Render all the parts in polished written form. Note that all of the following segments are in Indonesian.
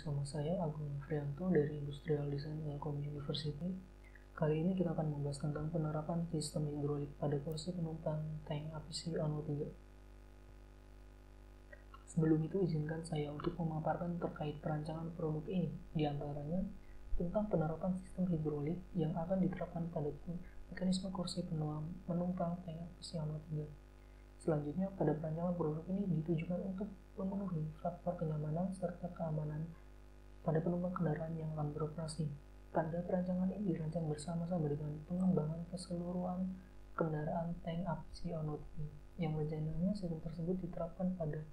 bersama saya Agung Frianto dari Industrial Design Telkom University. Kali ini kita akan membahas tentang penerapan sistem hidrolik pada kursi penumpang tank APC Ano 3. Sebelum itu izinkan saya untuk memaparkan terkait perancangan produk ini, diantaranya tentang penerapan sistem hidrolik yang akan diterapkan pada mekanisme kursi penumpang tank APC Ano 3. Selanjutnya, pada perancangan produk ini ditujukan untuk memenuhi faktor kenyamanan serta keamanan pada penumpang kendaraan yang akan beroperasi. Pada perancangan ini dirancang bersama-sama dengan pengembangan keseluruhan kendaraan tank APC Ano 3, yang rencananya sistem tersebut diterapkan pada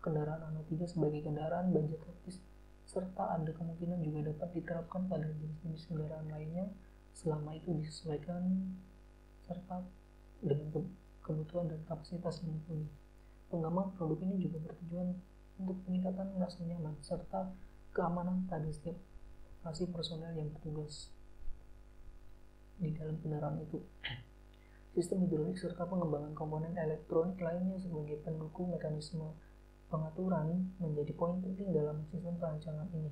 kendaraan Ano 3 sebagai kendaraan baja taktis, serta ada kemungkinan juga dapat diterapkan pada jenis-jenis kendaraan lainnya selama itu disesuaikan serta dengan kebutuhan dan kapasitas yang mumpuni. Pengembangan produk ini juga bertujuan untuk peningkatan rasa nyaman serta keamanan pada setiap operasi personel yang bertugas di dalam kendaraan itu. Sistem hidrolik serta pengembangan komponen elektronik lainnya sebagai pendukung mekanisme pengaturan menjadi poin penting dalam sistem perancangan ini.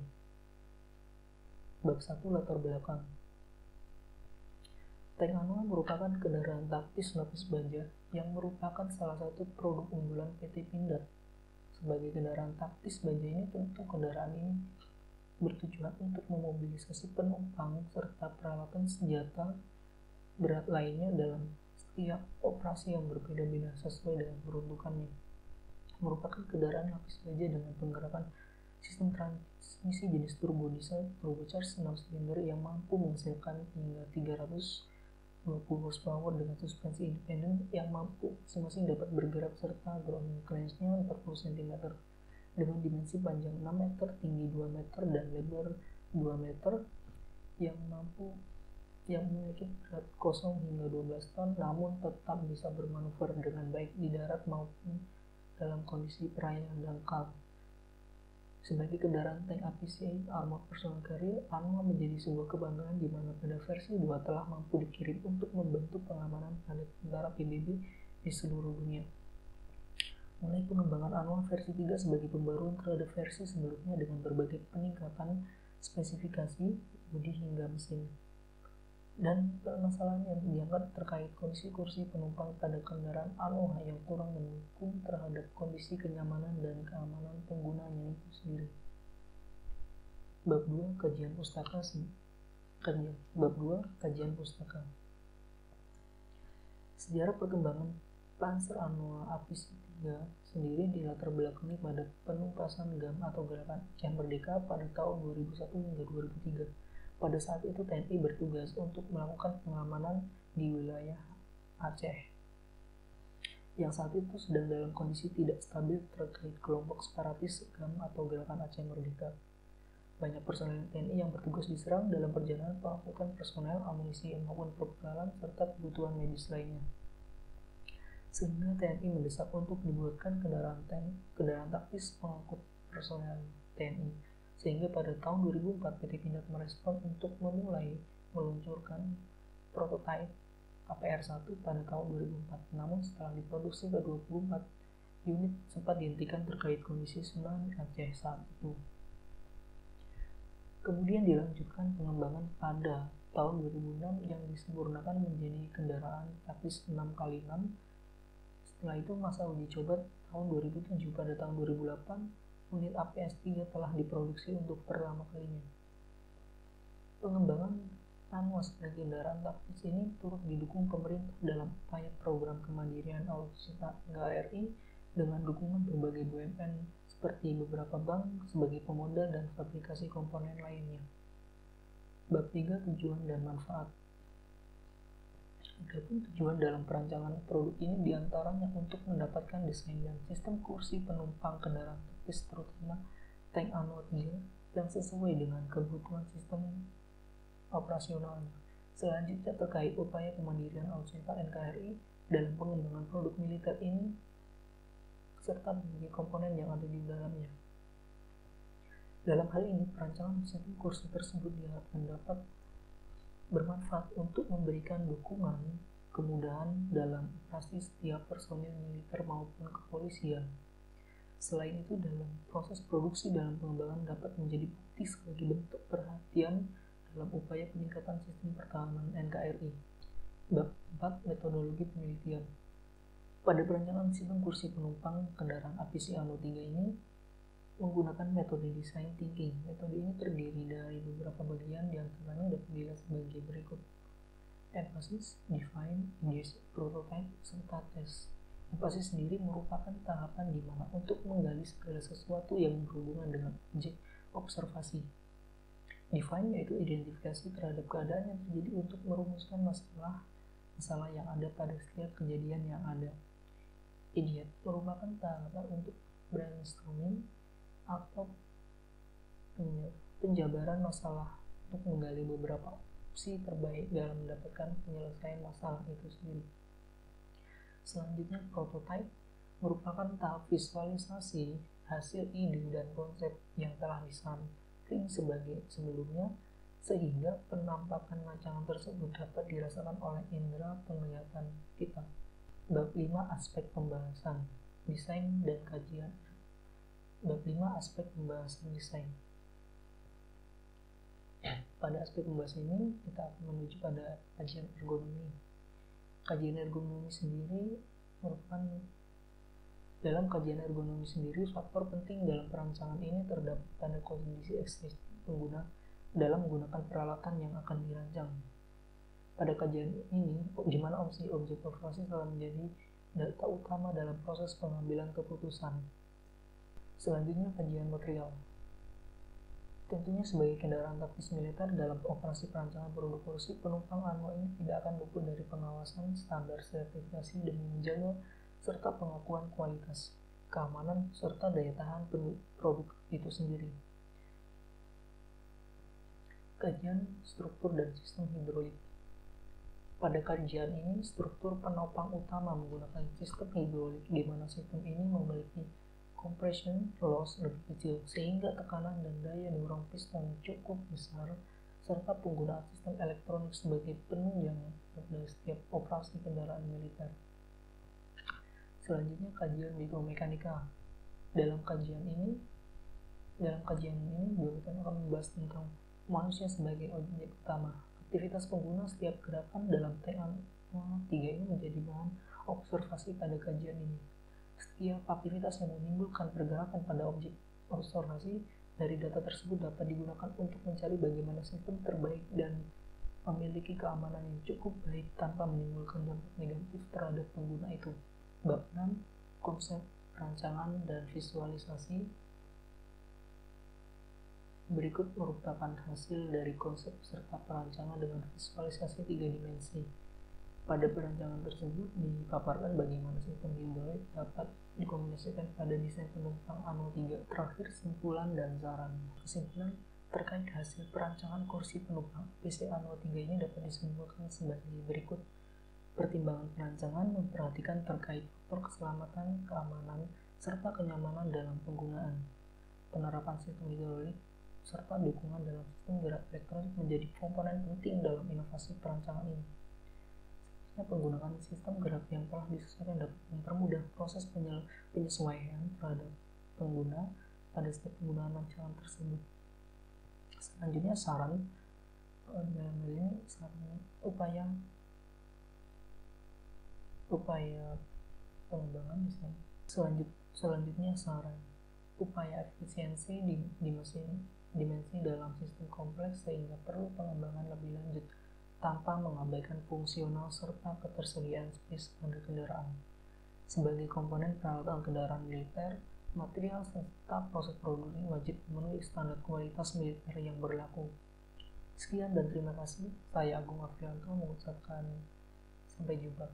Bab 1, latar belakang. Tank Ano merupakan kendaraan taktis lapis baja yang merupakan salah satu produk unggulan PT Pindad. Sebagai kendaraan taktis baja ini, tentu kendaraan ini bertujuan untuk memobilisasi penumpang serta peralatan senjata berat lainnya dalam setiap operasi yang berbeda-beda sesuai dengan peruntukannya. Merupakan kendaraan lapis baja dengan penggerakan sistem transmisi jenis turbo diesel turbocharged 6 silinder yang mampu menghasilkan hingga 320 horsepower dengan suspensi independen yang mampu masing-masing dapat bergerak serta ground clearance-nya 40 cm dengan dimensi panjang 6 meter, tinggi 2 meter, dan lebar 2 meter yang memiliki berat kosong hingga 12 ton namun tetap bisa bermanuver dengan baik di darat maupun dalam kondisi perairan dangkal. Sebagai kendaraan tank APC Armored Personnel Carrier, Ano menjadi sebuah kebanggaan di mana pada versi 2 telah mampu dikirim untuk membantu pengamanan pada tentara PBB di seluruh dunia. Mulai pengembangan Ano versi 3 sebagai pembaruan terhadap versi sebelumnya dengan berbagai peningkatan spesifikasi, bodi hingga mesin. Dan permasalahan yang diangkat terkait kondisi kursi penumpang pada kendaraan Ano yang kurang mendukung terhadap kondisi kenyamanan dan keamanan penggunanya itu sendiri. Bab 2, kajian pustaka. Bab 2, kajian pustaka. Sejarah perkembangan Panzer Ano APC 3 sendiri dilatar belakangi pada penumpasan GAM atau Gerakan Aceh Merdeka pada tahun 2001 hingga 2003. Pada saat itu TNI bertugas untuk melakukan pengamanan di wilayah Aceh yang saat itu sedang dalam kondisi tidak stabil terkait kelompok separatis GAM atau Gerakan Aceh Merdeka. Banyak personel TNI yang bertugas diserang dalam perjalanan pengangkutan personel, amunisi maupun perbekalan serta kebutuhan medis lainnya. Sehingga TNI mendesak untuk dibuatkan kendaraan taktis pengangkut personel TNI. Sehingga pada tahun 2004 PT Pindad merespon untuk memulai meluncurkan prototipe APR-1 pada tahun 2004. Namun setelah diproduksi ke 24 unit sempat dihentikan terkait kondisi tsunami Aceh saat itu. Kemudian dilanjutkan pengembangan pada tahun 2006 yang disempurnakan menjadi kendaraan taktis 6x6. Setelah itu masa uji coba tahun 2007. Pada tahun 2008 unit APS-3 telah diproduksi untuk pertama kalinya. Pengembangan Ano sebagai kendaraan taktis ini turut didukung pemerintah dalam upaya program kemandirian alutsista NKRI dengan dukungan berbagai BUMN seperti beberapa bank sebagai pemodal dan fabrikasi komponen lainnya. Bab 3, tujuan dan manfaat. Adapun tujuan dalam perancangan produk ini diantaranya untuk mendapatkan desain dan sistem kursi penumpang kendaraan taktis terutama tank Ano 3 yang sesuai dengan kebutuhan sistem operasionalnya. Selanjutnya terkait upaya kemandirian alutsista NKRI dalam pengembangan produk militer ini serta berbagai komponen yang ada di dalamnya. Dalam hal ini, perancangan sistem kursi tersebut diharapkan dapat bermanfaat untuk memberikan dukungan kemudahan dalam operasi setiap personil militer maupun kepolisian. Selain itu, dalam proses produksi dalam pengembangan dapat menjadi bukti sebagai bentuk perhatian dalam upaya peningkatan sistem pertahanan NKRI. Bab 4. Metodologi penelitian. Pada perancangan sistem kursi penumpang kendaraan APC Ano 3 ini menggunakan metode design thinking. Metode ini terdiri dari beberapa bagian, diantaranya dapat dilihat sebagai berikut: emphasis, define, induce, prototype, serta tes. Emphasis sendiri merupakan tahapan di mana untuk menggali segala sesuatu yang berhubungan dengan objek observasi. Define yaitu identifikasi terhadap keadaan yang terjadi untuk merumuskan masalah yang ada pada setiap kejadian yang ada. Ideate merupakan tahapan untuk brainstorming atau penjabaran masalah untuk menggali beberapa opsi terbaik dalam mendapatkan penyelesaian masalah itu sendiri. Selanjutnya, prototype merupakan tahap visualisasi hasil ide dan konsep yang telah disampling sebelumnya, sehingga penampakan rancangan tersebut dapat dirasakan oleh indera penglihatan kita. Bab 5. Aspek pembahasan, desain dan kajian. Bab 5. Aspek pembahasan desain. Pada aspek pembahasan ini, kita akan menuju pada kajian ergonomi. Kajian ergonomi sendiri merupakan dalam kajian ergonomi sendiri, faktor penting dalam perancangan ini terdapat pada kondisi eksistensi pengguna dalam menggunakan peralatan yang akan dirancang. Pada kajian ini, di mana objek observasi telah menjadi data utama dalam proses pengambilan keputusan. Selanjutnya, kajian material. Tentunya sebagai kendaraan taktis militer dalam operasi perancangan produk kursi penumpang Ano ini tidak akan luput dari pengawasan, standar sertifikasi demi menjaga serta pengakuan kualitas, keamanan, serta daya tahan produk itu sendiri. Kajian struktur dan sistem hidrolik. Pada kajian ini, struktur penopang utama menggunakan sistem hidrolik, di mana sistem ini memiliki compression loss lebih kecil, sehingga tekanan dan daya dorong piston cukup besar, serta penggunaan sistem elektronik sebagai penunjang pada setiap operasi kendaraan militer. Selanjutnya, kajian biomekanika. Dalam kajian ini juga akan membahas tentang manusia sebagai objek utama. Aktivitas pengguna setiap gerakan dalam TA3 ini menjadi bahan observasi pada kajian ini. Setiap aktivitas yang menimbulkan pergerakan pada objek observasi dari data tersebut dapat digunakan untuk mencari bagaimana sistem terbaik dan memiliki keamanan yang cukup baik tanpa menimbulkan dampak negatif terhadap pengguna itu. Bab 6. Konsep perancangan dan visualisasi. Berikut merupakan hasil dari konsep serta perancangan dengan visualisasi 3 dimensi. Pada perancangan tersebut dipaparkan bagaimana sistem hidrolik dapat dikomunikasikan pada desain penumpang Ano 3. Terakhir, simpulan dan saran. Kesimpulan terkait hasil perancangan kursi penumpang APC Ano 3 ini dapat disimpulkan sebagai berikut. Pertimbangan perancangan memperhatikan terkait faktor keselamatan, keamanan, serta kenyamanan dalam penggunaan. Penerapan sistem hidrolik serta dukungan dalam sistem gerak elektronik menjadi komponen penting dalam inovasi perancangan ini. Penggunaan sistem gerak yang telah disesuaikan dapat mempermudah proses penyesuaian terhadap pengguna pada setiap penggunaan rancangan tersebut. Selanjutnya, saran. Dalam hal ini, saran upaya pengembangan misalnya. Selanjutnya, saran upaya efisiensi dimensi dalam sistem kompleks sehingga perlu pengembangan lebih lanjut tanpa mengabaikan fungsional serta ketersediaan space pada kendaraan. Sebagai komponen peralatan kendaraan militer, material serta proses produksi wajib memenuhi standar kualitas militer yang berlaku. Sekian dan terima kasih. Saya Agung Afrianto mengucapkan sampai jumpa.